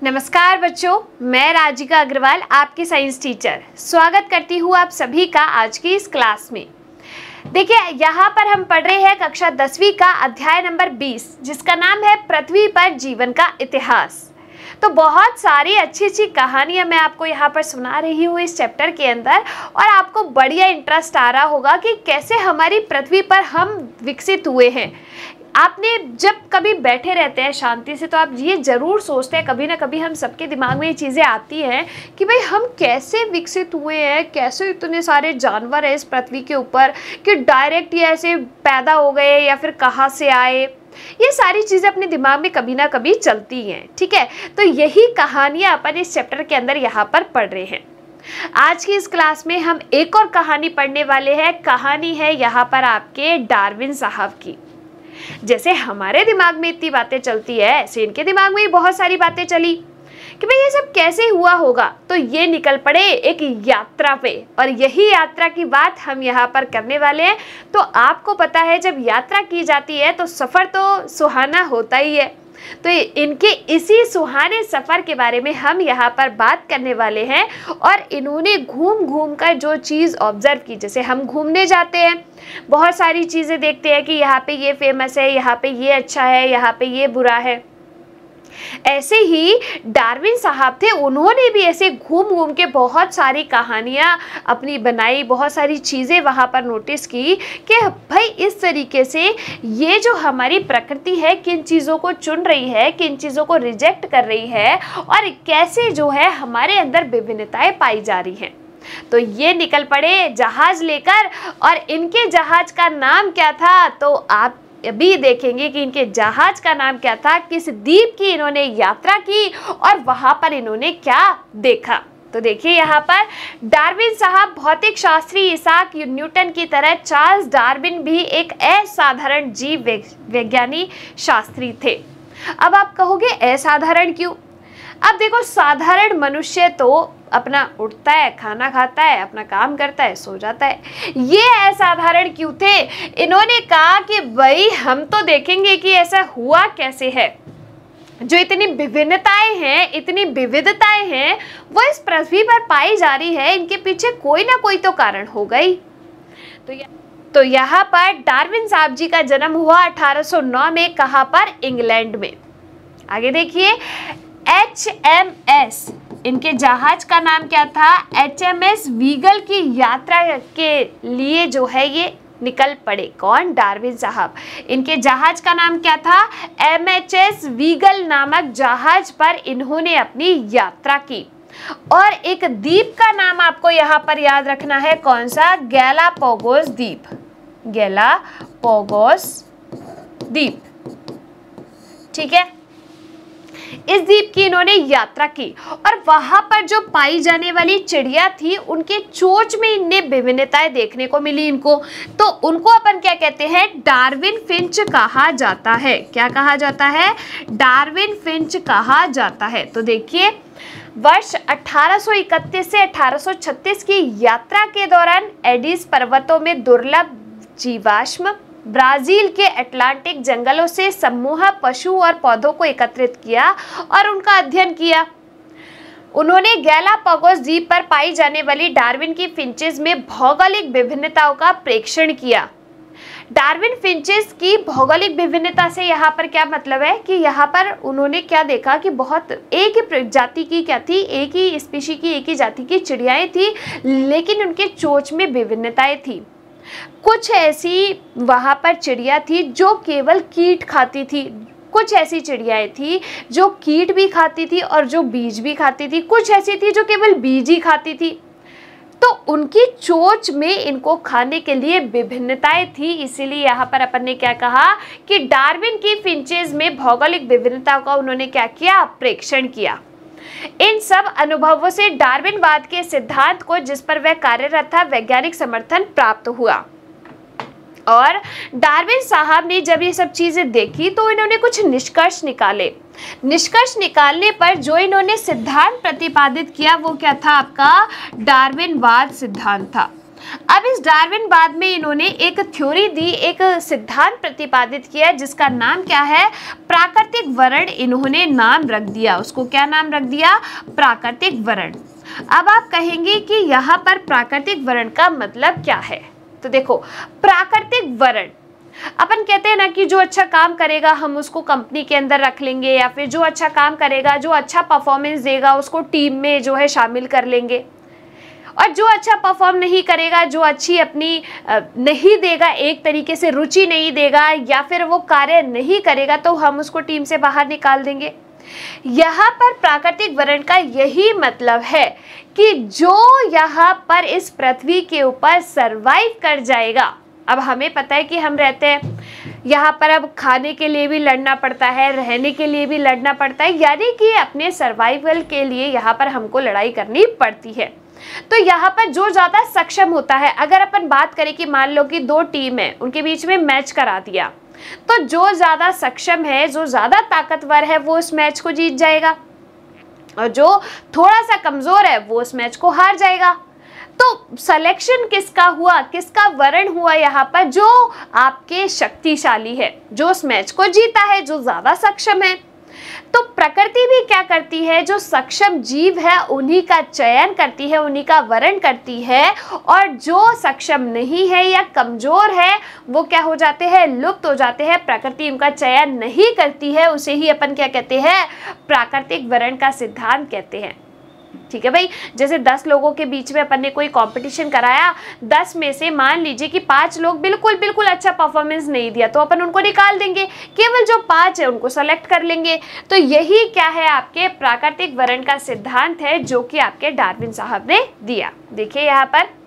नमस्कार बच्चों, मैं राजिका अग्रवाल आपकी साइंस टीचर स्वागत करती हूँ आप सभी का आज की इस क्लास में। देखिए, यहाँ पर हम पढ़ रहे हैं कक्षा 10वीं का अध्याय नंबर 20 जिसका नाम है पृथ्वी पर जीवन का इतिहास। तो बहुत सारी अच्छी कहानियां मैं आपको यहाँ पर सुना रही हूँ इस चैप्टर के अंदर और आपको बढ़िया इंटरेस्ट आ रहा होगा कि कैसे हमारी पृथ्वी पर हम विकसित हुए हैं। आपने जब कभी बैठे रहते हैं शांति से तो आप ये ज़रूर सोचते हैं, कभी ना कभी हम सबके दिमाग में ये चीज़ें आती हैं कि भाई हम कैसे विकसित हुए हैं, कैसे इतने सारे जानवर हैं इस पृथ्वी के ऊपर कि डायरेक्ट ये ऐसे पैदा हो गए या फिर कहाँ से आए। ये सारी चीज़ें अपने दिमाग में कभी ना कभी चलती हैं, ठीक है। तो यही कहानियाँ अपन इस चैप्टर के अंदर यहाँ पर पढ़ रहे हैं। आज की इस क्लास में हम एक और कहानी पढ़ने वाले हैं। कहानी है यहाँ पर आपके डार्विन साहब की। जैसे हमारे दिमाग में इतनी बातें चलती है, ऐसे इनके दिमाग में भी बहुत सारी बातें चली कि भाई ये सब कैसे हुआ होगा। तो ये निकल पड़े एक यात्रा पे और यही यात्रा की बात हम यहाँ पर करने वाले हैं। तो आपको पता है जब यात्रा की जाती है तो सफ़र तो सुहाना होता ही है। तो इनके इसी सुहाने सफ़र के बारे में हम यहाँ पर बात करने वाले हैं और इन्होंने घूम घूम कर जो चीज़ ऑब्जर्व की, जैसे हम घूमने जाते हैं बहुत सारी चीज़ें देखते हैं कि यहाँ पे ये फेमस है, यहाँ पे ये अच्छा है, यहाँ पे ये बुरा है। ऐसे ही डार्विन साहब थे, उन्होंने भी ऐसे घूम घूम के बहुत सारी कहानियाँ अपनी बनाई, बहुत सारी चीज़ें वहाँ पर नोटिस की कि भाई इस तरीके से ये जो हमारी प्रकृति है किन चीज़ों को चुन रही है, किन चीज़ों को रिजेक्ट कर रही है और कैसे जो है हमारे अंदर विभिन्नताएं पाई जा रही हैं। तो ये निकल पड़े जहाज लेकर और इनके जहाज का नाम क्या था, तो आप अभी देखेंगे कि इनके जहाज का नाम क्या था, किस द्वीप की इन्होंने यात्रा की और वहां पर इन्होंने क्या देखा। तो देखिए यहाँ पर डार्विन साहब भौतिक शास्त्री इसाक न्यूटन की तरह चार्ल्स डार्विन भी एक असाधारण जीव विज्ञानी शास्त्री थे। अब आप कहोगे असाधारण क्यों? अब देखो, साधारण मनुष्य तो अपना उठता है, खाना खाता है, अपना काम करता है, सो जाता है। ये असाधारण क्यों थे? इन्होंने कहा कि भाई हम तो देखेंगे कि ऐसा हुआ कैसे है। जो इतनी विभिन्नताएं हैं, इतनी विविधताएं हैं वो इस पृथ्वी पर पाई जा रही है, इनके पीछे कोई ना कोई तो कारण होगा ही। तो यहाँ पर डार्विन साहब जी का जन्म हुआ 1809 में। कहाँ पर? इंग्लैंड में। आगे देखिए, HMS इनके जहाज का नाम क्या था? HMS वीगल की यात्रा के लिए जो है ये निकल पड़े। कौन? डार्विन साहब। इनके जहाज का नाम क्या था? MHS वीगल नामक जहाज पर इन्होंने अपनी यात्रा की और एक द्वीप का नाम आपको यहाँ पर याद रखना है। कौन सा? गैलापागोस द्वीप। गैलापागोस द्वीप, ठीक है। इस द्वीप की इन्होंने यात्रा की और वहां पर जो पाई जाने वाली चिड़िया थी उनके चोंच में इन्हें विभिन्नताएं देखने को मिली इनको। तो उनको अपन क्या कहते हैं? डार्विन फिंच कहा जाता है। क्या कहा जाता है? डार्विन फिंच कहा जाता है। तो देखिए, वर्ष 1831 से 1836 की यात्रा के दौरान एडिस पर्वतों में दुर्लभ जीवाश्म, ब्राजील के अटलांटिक जंगलों से समूह पशु और पौधों को एकत्रित किया और उनका अध्ययन किया। उन्होंने गैलापागोस द्वीप पर पाई जाने वाली डार्विन की फिंचेस में भौगोलिक विभिन्नताओं का प्रेक्षण किया। डार्विन फिंचेस की भौगोलिक विभिन्नता से यहाँ पर क्या मतलब है कि यहाँ पर उन्होंने क्या देखा कि बहुत एक ही जाति की क्या थी, एक ही स्पीशी की, एक ही जाति की चिड़ियाएं थी, लेकिन उनके चोंच में विभिन्नताएं थी। कुछ ऐसी वहाँ पर चिड़िया थी जो केवल कीट खाती थी, कुछ ऐसी चिड़ियाएं थी जो कीट भी खाती थी और जो बीज भी खाती थी, कुछ ऐसी थी जो केवल बीज ही खाती थी। तो उनकी चोंच में इनको खाने के लिए विभिन्नताएं थी। इसीलिए यहाँ पर अपन ने क्या कहा कि डार्विन की फिंचेस में भौगोलिक विभिन्नता का उन्होंने क्या किया? प्रेक्षण किया। इन सब अनुभवों से डार्विनवाद के सिद्धांत को, जिस पर वह कार्यरत था, वैज्ञानिक समर्थन प्राप्त हुआ। और डार्विन साहब ने जब ये सब चीजें देखी तो इन्होंने कुछ निष्कर्ष निकाले। निष्कर्ष निकालने पर जो इन्होंने सिद्धांत प्रतिपादित किया वो क्या था? आपका डार्विनवाद सिद्धांत था। अब इस डार्विनवाद में इन्होंने एक थ्योरी दी, एक सिद्धांत प्रतिपादित किया जिसका नाम क्या है, प्राकृतिक वर्ण इन्होंने नाम रख दिया। उसको क्या नाम रख दिया, प्राकृतिक वर्ण। अब आप कहेंगे कि यहाँ पर प्राकृतिक वर्ण का मतलब क्या है, तो देखो प्राकृतिक वर्ण अपन कहते हैं ना कि जो अच्छा काम करेगा हम उसको कंपनी के अंदर रख लेंगे, या फिर जो अच्छा काम करेगा, जो अच्छा परफॉर्मेंस देगा उसको टीम में जो है शामिल कर लेंगे, और जो अच्छा परफॉर्म नहीं करेगा, जो अच्छी अपनी नहीं देगा, एक तरीके से रुचि नहीं देगा या फिर वो कार्य नहीं करेगा तो हम उसको टीम से बाहर निकाल देंगे। यहाँ पर प्राकृतिक वर्ण का यही मतलब है कि जो यहाँ पर इस पृथ्वी के ऊपर सरवाइव कर जाएगा। अब हमें पता है कि हम रहते हैं यहाँ पर, अब खाने के लिए भी लड़ना पड़ता है, रहने के लिए भी लड़ना पड़ता है, यानी कि अपने सर्वाइवल के लिए यहाँ पर हमको लड़ाई करनी पड़ती है। तो यहाँ पर जो ज़्यादा सक्षम होता है, अगर अपन बात करें कि मान लो कि दो टीम है, उनके बीच में मैच करा दिया, तो जो ज़्यादा सक्षम है, जो ज़्यादा ताकतवर है वो उस मैच को जीत जाएगा, और जो थोड़ा सा कमज़ोर है वो उस मैच को हार जाएगा। तो सिलेक्शन किसका हुआ, किसका वर्ण हुआ यहाँ पर, जो आपके शक्तिशाली है, जो उस मैच को जीता है, जो ज़्यादा सक्षम है। तो प्रकृति भी क्या करती है, जो सक्षम जीव है उन्हीं का चयन करती है, उन्हीं का वर्ण करती है, और जो सक्षम नहीं है या कमजोर है वो क्या हो जाते हैं, लुप्त हो जाते हैं। प्रकृति उनका चयन नहीं करती है, उसे ही अपन क्या कहते हैं, प्राकृतिक वर्ण का सिद्धांत कहते हैं। ठीक है भाई, जैसे 10 लोगों के बीच में अपन ने कोई कंपटीशन कराया, 10 में से मान लीजिए कि 5 लोग बिल्कुल अच्छा परफॉर्मेंस नहीं दिया, तो अपन उनको निकाल देंगे, केवल जो 5 है उनको सेलेक्ट कर लेंगे। तो यही क्या है, आपके प्राकृतिक वर्ण का सिद्धांत है, जो कि आपके डार्विन साहब ने दिया। देखिए यहाँ पर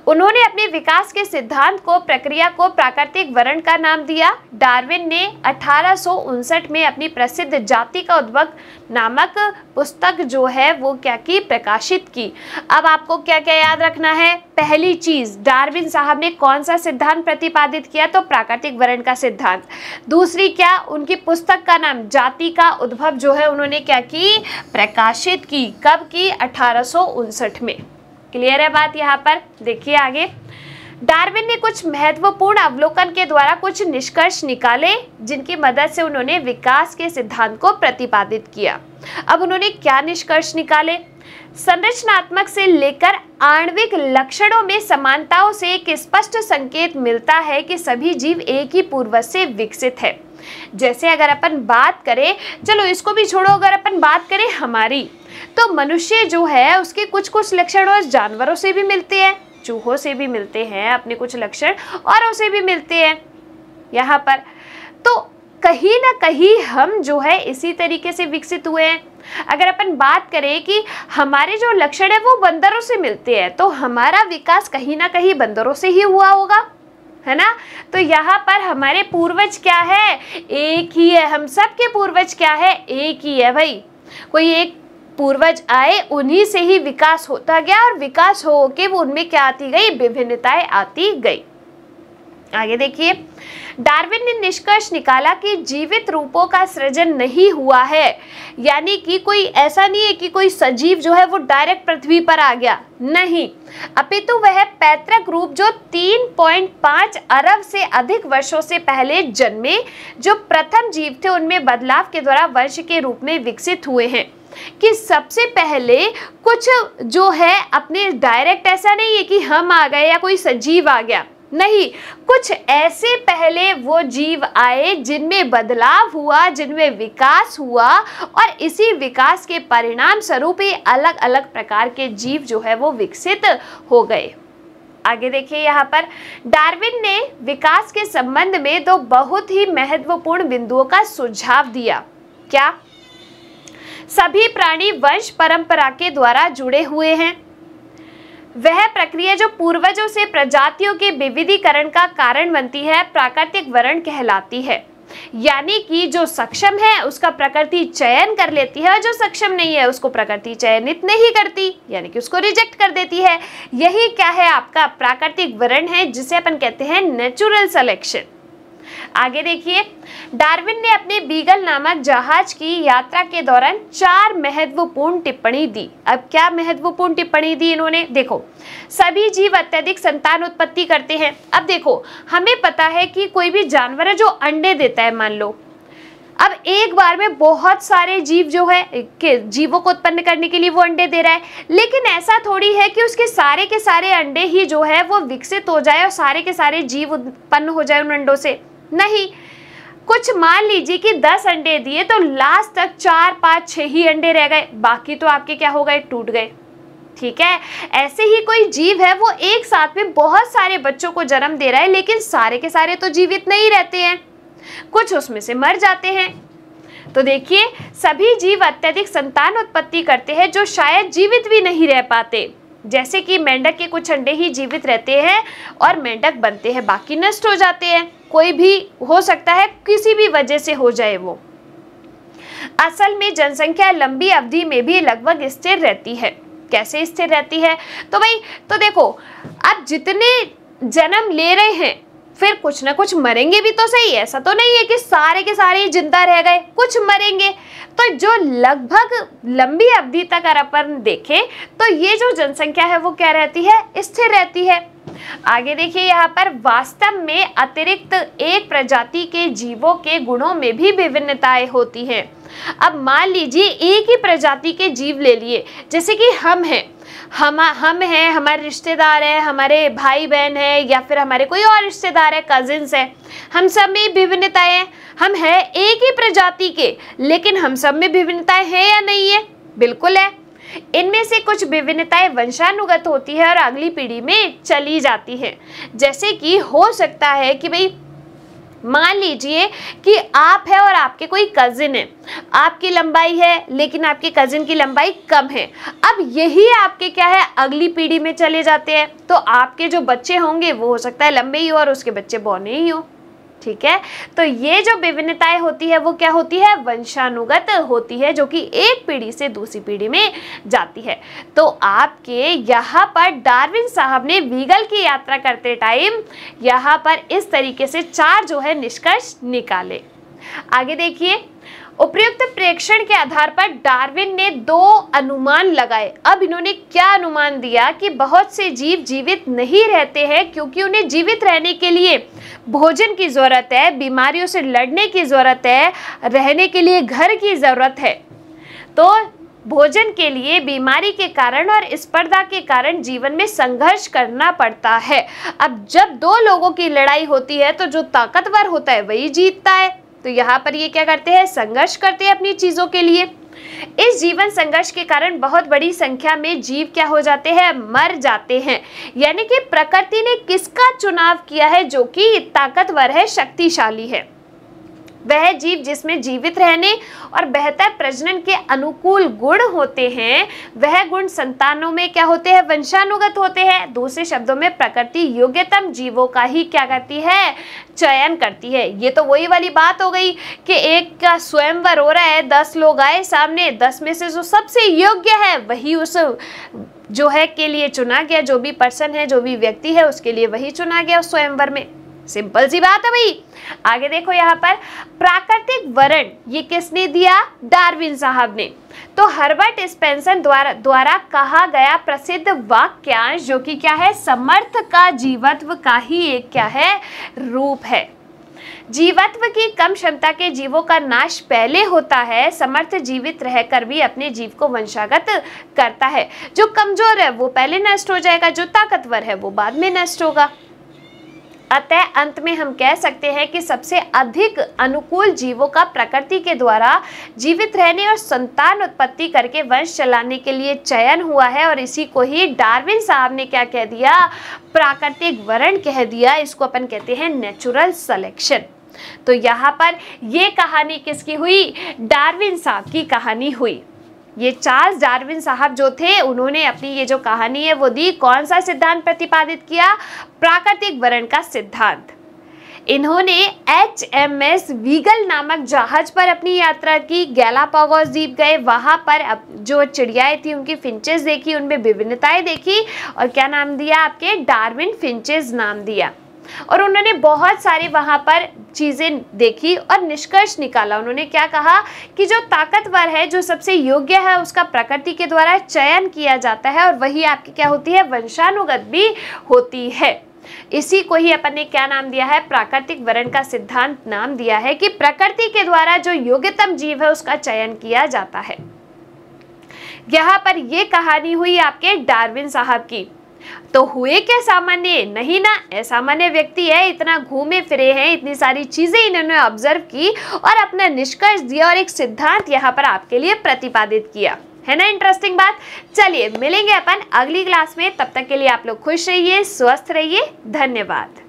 उन्होंने अपने विकास के सिद्धांत को, प्रक्रिया को प्राकृतिक वर्ण का नाम दिया। डार्विन ने 1859 में अपनी प्रसिद्ध जाति का उद्भव नामक पुस्तक जो है वो क्या की, प्रकाशित की। अब आपको क्या क्या याद रखना है, पहली चीज डार्विन साहब ने कौन सा सिद्धांत प्रतिपादित किया, तो प्राकृतिक वर्ण का सिद्धांत। दूसरी क्या, उनकी पुस्तक का नाम जाति का उद्भव जो है उन्होंने क्या की, प्रकाशित की। कब की, 1859 में। क्लियर है बात यहाँ पर। देखिए आगे, डार्विन ने कुछ महत्वपूर्ण अवलोकन के द्वारा कुछ निष्कर्ष निकाले, जिनकी मदद से उन्होंने विकास के सिद्धांत को प्रतिपादित किया। अब उन्होंने क्या निष्कर्ष निकाले, संरचनात्मक से लेकर आणविक लक्षणों में समानताओं से एक स्पष्ट संकेत मिलता है कि सभी जीव एक ही पूर्वज से विकसित है। जैसे अगर अपन बात करें, चलो इसको भी छोड़ो, अगर अपन बात करें हमारी, तो मनुष्य जो है उसके कुछ लक्षण और जानवरों से भी मिलते हैं, चूहों से भी मिलते हैं अपने कुछ लक्षण, औरों से भी मिलते हैं यहाँ पर। तो कहीं ना कहीं हम जो है इसी तरीके से विकसित हुए हैं। अगर अपन बात करें कि हमारे जो लक्षण है वो बंदरों से मिलते हैं, तो हमारा विकास कहीं ना कहीं बंदरों से ही हुआ होगा, है ना। तो यहाँ पर हमारे पूर्वज क्या है, एक ही है। हम सब के पूर्वज क्या है, एक ही है भाई। कोई एक पूर्वज आए, उन्हीं से ही विकास होता गया, और विकास हो के वो उनमें क्या आती गई, विभिन्नताएं आती गई। आगे देखिए, डार्विन ने निष्कर्ष निकाला कि जीवित रूपों का सृजन नहीं हुआ है, यानी कि कोई ऐसा नहीं है कि कोई सजीव जो है वो डायरेक्ट पृथ्वी पर आ गया, नहीं, अपितु वह पैतृक रूप जो 3.5 अरब से अधिक वर्षों से पहले जन्मे, जो प्रथम जीव थे, उनमें बदलाव के द्वारा वंश के रूप में विकसित हुए हैं। कि सबसे पहले कुछ जो है अपने डायरेक्ट, ऐसा नहीं है कि हम आ गए या कोई सजीव आ गया, नहीं, कुछ ऐसे पहले वो जीव आए जिनमें बदलाव हुआ, जिनमें विकास हुआ, और इसी विकास के परिणाम स्वरूप ही अलग अलग प्रकार के जीव जो है वो विकसित हो गए। आगे देखिए, यहाँ पर डार्विन ने विकास के संबंध में 2 बहुत ही महत्वपूर्ण बिंदुओं का सुझाव दिया। क्या, सभी प्राणी वंश परंपरा के द्वारा जुड़े हुए हैं। वह प्रक्रिया जो पूर्वजों से प्रजातियों के विविधीकरण का कारण बनती है, प्राकृतिक वर्ण कहलाती है। यानी कि जो सक्षम है उसका प्रकृति चयन कर लेती है, और जो सक्षम नहीं है उसको प्रकृति चयनित नहीं करती, यानी कि उसको रिजेक्ट कर देती है। यही क्या है, आपका प्राकृतिक वर्ण है, जिसे अपन कहते हैं नेचुरल सिलेक्शन। आगे देखिए, डार्विन ने अपने बीगल नामक जहाज की यात्रा के दौरान 4 महत्वपूर्ण टिप्पणी दी। अब क्या महत्वपूर्ण टिप्पणी दी इन्होंने? देखो, सभी जीव अत्यधिक संतान उत्पत्ति करते हैं। अब देखो, हमें पता है कि कोई भी जानवर है जो अंडे देता है, मान लो, अब एक बार में बहुत सारे जीव जो है कि जीवों को उत्पन्न करने के लिए वो अंडे दे रहा है, लेकिन ऐसा थोड़ी है कि उसके सारे के सारे अंडे ही जो है वो विकसित हो जाए और सारे के सारे जीव उत्पन्न हो जाए उन अंडों से। नहीं, कुछ मान लीजिए कि 10 अंडे दिए तो लास्ट तक 4, 5, 6 ही अंडे रह गए, बाकी तो आपके क्या हो गए? टूट गए। ठीक है, ऐसे ही कोई जीव है वो एक साथ में बहुत सारे बच्चों को जन्म दे रहा है, लेकिन सारे के सारे तो जीवित नहीं रहते हैं, कुछ उसमें से मर जाते हैं। तो देखिए, सभी जीव अत्यधिक संतान उत्पत्ति करते हैं जो शायद जीवित भी नहीं रह पाते। जैसे कि मेंढक के कुछ अंडे ही जीवित रहते हैं और मेंढक बनते हैं, बाकी नष्ट हो जाते हैं। कोई भी हो सकता है, किसी भी वजह से हो जाए वो। असल में जनसंख्या लंबी अवधि में भी लगभग स्थिर रहती है। कैसे स्थिर रहती है? तो भाई, तो देखो, अब जितने जन्म ले रहे हैं फिर कुछ ना कुछ मरेंगे भी तो सही। ऐसा तो नहीं है कि सारे के सारे जिंदा रह गए, कुछ मरेंगे। तो जो लगभग लंबी अवधि तक अगर अपन देखें तो ये जो जनसंख्या है वो क्या रहती है? स्थिर रहती है। आगे देखिए, यहाँ पर वास्तव में अतिरिक्त एक प्रजाति के जीवों के गुणों में भी विभिन्नताएं होती हैं। अब मान लीजिए एक ही प्रजाति के जीव ले लिए, जैसे कि हम हैं, हम हैं, हमारे रिश्तेदार हैं, हमारे भाई बहन हैं, या फिर हमारे कोई और रिश्तेदार है, कजिन्स हैं, हम सब में विभिन्नताएं हैं। हम हैं एक ही प्रजाति के, लेकिन हम सब में विभिन्नताएं हैं या नहीं है? बिल्कुल है। इनमें से कुछ विभिन्नताएं वंशानुगत होती है और अगली पीढ़ी में चली जाती है। जैसे कि हो सकता है कि भाई मान लीजिए कि आप है और आपके कोई कजिन है, आपकी लंबाई है लेकिन आपके कजिन की लंबाई कम है। अब यही आपके क्या है? अगली पीढ़ी में चले जाते हैं, तो आपके जो बच्चे होंगे वो हो सकता है लंबे ही हो और उसके बच्चे बौने ही हो। ठीक है, तो ये जो विभिन्नताएं होती है वो क्या होती है? वंशानुगत होती है, जो कि एक पीढ़ी से दूसरी पीढ़ी में जाती है। तो आपके यहाँ पर डार्विन साहब ने बीगल की यात्रा करते टाइम यहाँ पर इस तरीके से 4 जो है निष्कर्ष निकाले। आगे देखिए, उपयुक्त प्रेक्षण के आधार पर डार्विन ने 2 अनुमान लगाए। अब इन्होंने क्या अनुमान दिया कि बहुत से जीव जीवित नहीं रहते हैं क्योंकि उन्हें जीवित रहने के लिए भोजन की जरूरत है, बीमारियों से लड़ने की जरूरत है, रहने के लिए घर की जरूरत है। तो भोजन के लिए, बीमारी के कारण और स्पर्धा के कारण जीवन में संघर्ष करना पड़ता है। अब जब 2 लोगों की लड़ाई होती है तो जो ताकतवर होता है वही जीतता है। तो यहाँ पर ये क्या करते हैं? संघर्ष करते हैं अपनी चीजों के लिए। इस जीवन संघर्ष के कारण बहुत बड़ी संख्या में जीव क्या हो जाते हैं? मर जाते हैं। यानी कि प्रकृति ने किसका चुनाव किया है जो कि ताकतवर है, शक्तिशाली है? वह जीव जिसमें जीवित रहने और बेहतर प्रजनन के अनुकूल गुण होते हैं, वह गुण संतानों में क्या होते हैं? वंशानुगत होते हैं। दूसरे शब्दों में प्रकृति योग्यतम जीवों का ही क्या करती है? चयन करती है। ये तो वही वाली बात हो गई कि एक का स्वयंवर हो रहा है, 10 लोग आए सामने, 10 में से जो सबसे योग्य है वही उस जो है के लिए चुना गया, जो भी पर्सन है, जो भी व्यक्ति है, उसके लिए वही चुना गया उस स्वयंवर में। सिंपल सी बात है भाई। आगे देखो, यहाँ पर प्राकृतिक वर्ण ये किसने दिया? डार्विन साहब ने। तो हर्बर्ट स्पेंसर द्वारा कहा गया प्रसिद्ध वाक्यांश, जो कि क्या है? समर्थ का जीवत्व का ही एक क्या है? रूप है। जीवत्व की कम क्षमता के जीवों का नाश पहले होता है, समर्थ जीवित रहकर भी अपने जीव को वंशागत करता है। जो कमजोर है वो पहले नष्ट हो जाएगा, जो ताकतवर है वो बाद में नष्ट होगा। अतः अंत में हम कह सकते हैं कि सबसे अधिक अनुकूल जीवों का प्रकृति के द्वारा जीवित रहने और संतान उत्पत्ति करके वंश चलाने के लिए चयन हुआ है, और इसी को ही डार्विन साहब ने क्या कह दिया? प्राकृतिक वर्ण कह दिया। इसको अपन कहते हैं नेचुरल सिलेक्शन। तो यहाँ पर ये कहानी किसकी हुई? डार्विन साहब की कहानी हुई। ये चार्ल्स डार्विन साहब जो थे, उन्होंने अपनी ये जो कहानी है वो दी। कौन सा सिद्धांत प्रतिपादित किया? प्राकृतिक वर्ण का सिद्धांत। इन्होंने HMS बीगल नामक जहाज पर अपनी यात्रा की, गैलापागोस द्वीप गए, वहां पर जो चिड़ियाएं थी उनकी फिंचेस देखी, उनमें विभिन्नताएं देखी, और क्या नाम दिया? आपके डार्विन फिंचेस नाम दिया। और उन्होंने बहुत सारे वहाँ पर चीज़ें देखी और निष्कर्ष निकाला। उन्होंने क्या कहा कि जो ताकतवर है, जो सबसे योग्य है, उसका प्रकृति के द्वारा चयन किया जाता है और वही आपकी क्या होती है, वंशानुगत भी होती है। इसी को ही अपन ने क्या नाम दिया है, प्राकृतिक वर्ण का सिद्धांत नाम दिया है कि प्रकृति के द्वारा जो योग्यतम जीव है उसका चयन किया जाता है। यहाँ पर ये कहानी हुई आपके डार्विन साहब की। तो हुए क्या सामान्य, नहीं ना, असामान्य व्यक्ति है, इतना घूमे फिरे हैं, इतनी सारी चीजें इन्होंने ऑब्जर्व की और अपना निष्कर्ष दिया और एक सिद्धांत यहाँ पर आपके लिए प्रतिपादित किया। है ना इंटरेस्टिंग बात। चलिए मिलेंगे अपन अगली क्लास में, तब तक के लिए आप लोग खुश रहिए, स्वस्थ रहिए, धन्यवाद।